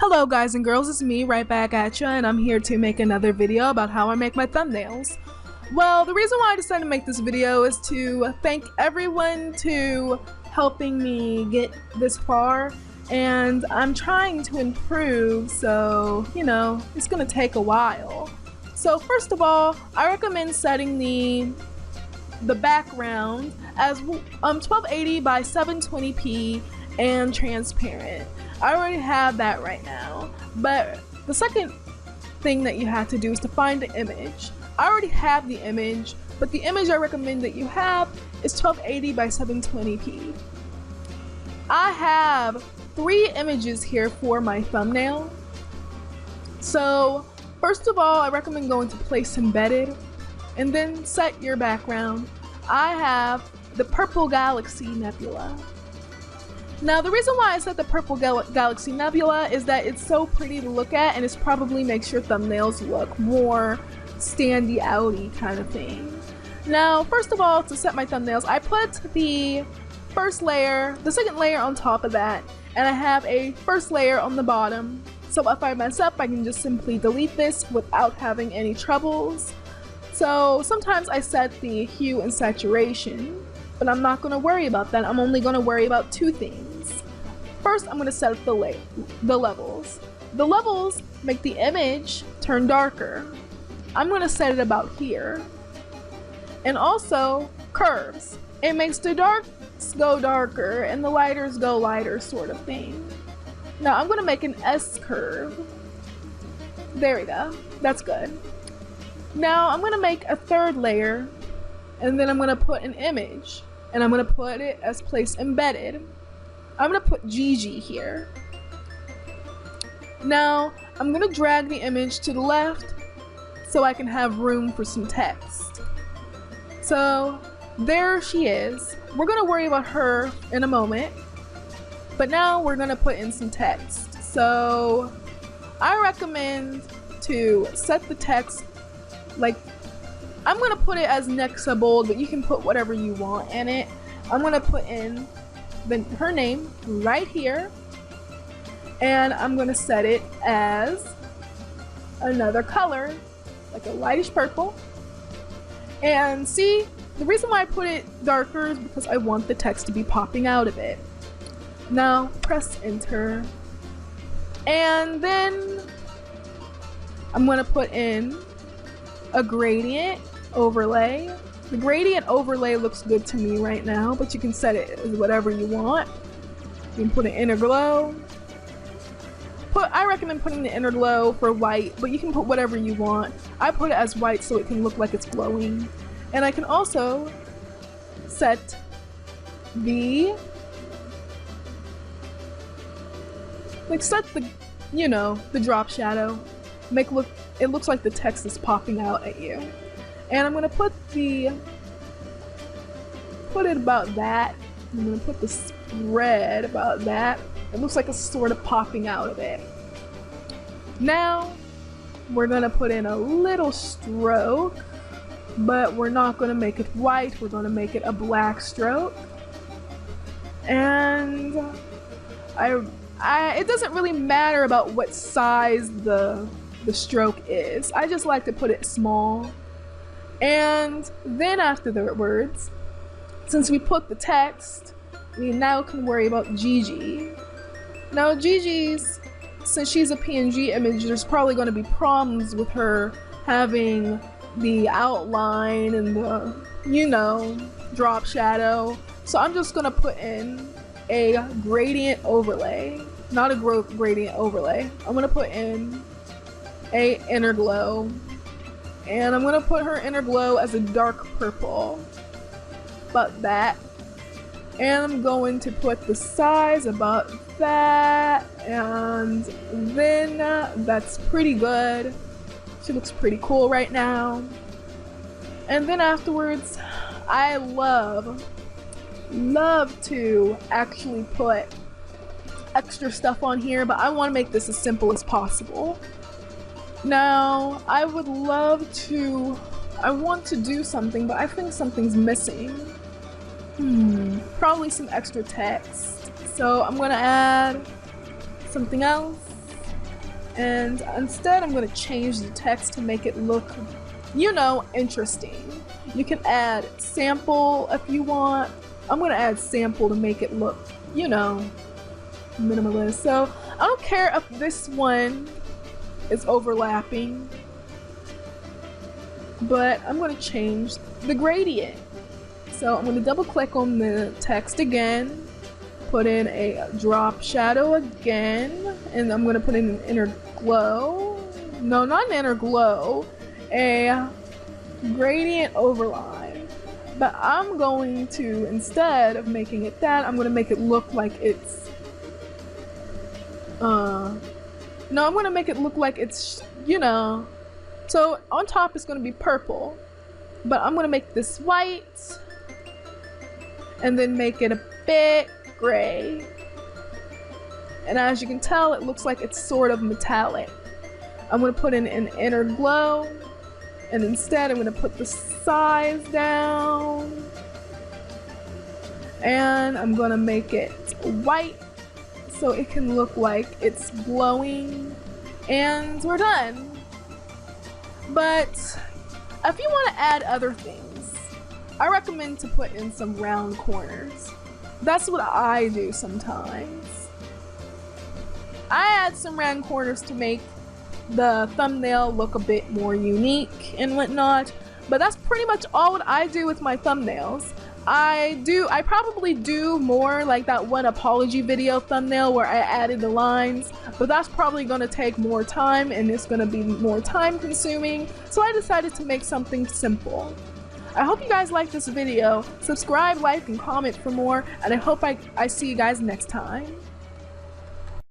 Hello guys and girls, it's me right back at you, and I'm here to make another video about how I make my thumbnails. Well, the reason why I decided to make this video is to thank everyone to helping me get this far, and I'm trying to improve, so you know, it's gonna take a while. So first of all, I recommend setting the background as 1280 by 720p and transparent. I already have that right now, but the second thing that you have to do is to find the image. I already have the image, but the image I recommend that you have is 1280 by 720p. I have 3 images here for my thumbnail. So first of all, I recommend going to place embedded and then set your background. I have the Purple Galaxy Nebula. Now the reason why I said the Purple Galaxy Nebula is that it's so pretty to look at, and it probably makes your thumbnails look more standy outy kind of thing. Now first of all, to set my thumbnails, I put the first layer, the second layer on top of that, and I have a first layer on the bottom. So if I mess up, I can just simply delete this without having any troubles. So sometimes I set the hue and saturation, but I'm not going to worry about that. I'm only going to worry about 2 things. First, I'm going to set the levels. The levels make the image turn darker. I'm going to set it about here. And also, curves. It makes the darks go darker and the lighters go lighter, sort of thing. Now I'm going to make an S curve. There we go. That's good. Now I'm going to make a third layer, and then I'm going to put an image, and I'm going to put it as place embedded. I'm going to put Gigi here. Now I'm going to drag the image to the left so I can have room for some text. So there she is. We're going to worry about her in a moment, but now we're going to put in some text. So I recommend to set the text, like, I'm going to put it as Nexa bold, but you can put whatever you want in it. I'm going to put in her name right here, and I'm going to set it as another color, like a lightish purple. And see, the reason why I put it darker is because I want the text to be popping out of it. Now press enter, and then I'm going to put in a gradient overlay. The gradient overlay looks good to me right now, but you can set it as whatever you want. You can put an inner glow. I recommend putting the inner glow for white, but you can put whatever you want. I put it as white so it can look like it's glowing. And I can also set the, you know, the drop shadow. It looks like the text is popping out at you. And I'm gonna put it about that. I'm gonna put the spread about that. It looks like it's sort of popping out of it. Now we're gonna put in a little stroke, but we're not gonna make it white. We're gonna make it a black stroke. And it doesn't really matter about what size the stroke is. I just like to put it small. And then afterwards, since we put the text, we now can worry about Gigi. Now Gigi's, since she's a PNG image, there's probably going to be problems with her having the outline and the, you know, drop shadow. So I'm just going to put in a gradient overlay. Not a gradient overlay. I'm going to put in a inner glow. And I'm going to put her inner glow as a dark purple. About that. And I'm going to put the size about that. And then that's pretty good. She looks pretty cool right now. And then afterwards, I love to actually put extra stuff on here, but I want to make this as simple as possible. Now, I want to do something, but I think something's missing. Probably some extra text. So I'm gonna add something else. And instead I'm going to change the text to make it look, you know, interesting. You can add sample if you want. I'm going to add sample to make it look, you know, minimalist. So I don't care if this one is overlapping, but I'm going to change the gradient. So I'm going to double click on the text again, put in a drop shadow again, and I'm going to put in an inner glow. No, not an inner glow, a gradient overline. But I'm going to, instead of making it that, I'm going to make it look like it's no, I'm going to make it look like it's, you know, so on top it's going to be purple, but I'm going to make this white and then make it a bit gray. And as you can tell, it looks like it's sort of metallic. I'm going to put in an inner glow, and instead I'm going to put the size down, and I'm going to make it white so it can look like it's glowing, and we're done. But if you want to add other things, I recommend to put in some round corners. That's what I do sometimes. I add some round corners to make the thumbnail look a bit more unique and whatnot, but that's pretty much all what I do with my thumbnails. I probably do more like that one apology video thumbnail where I added the lines, but that's probably going to take more time and it's going to be more time consuming, so I decided to make something simple. I hope you guys liked this video. Subscribe, like, and comment for more, and I hope I see you guys next time.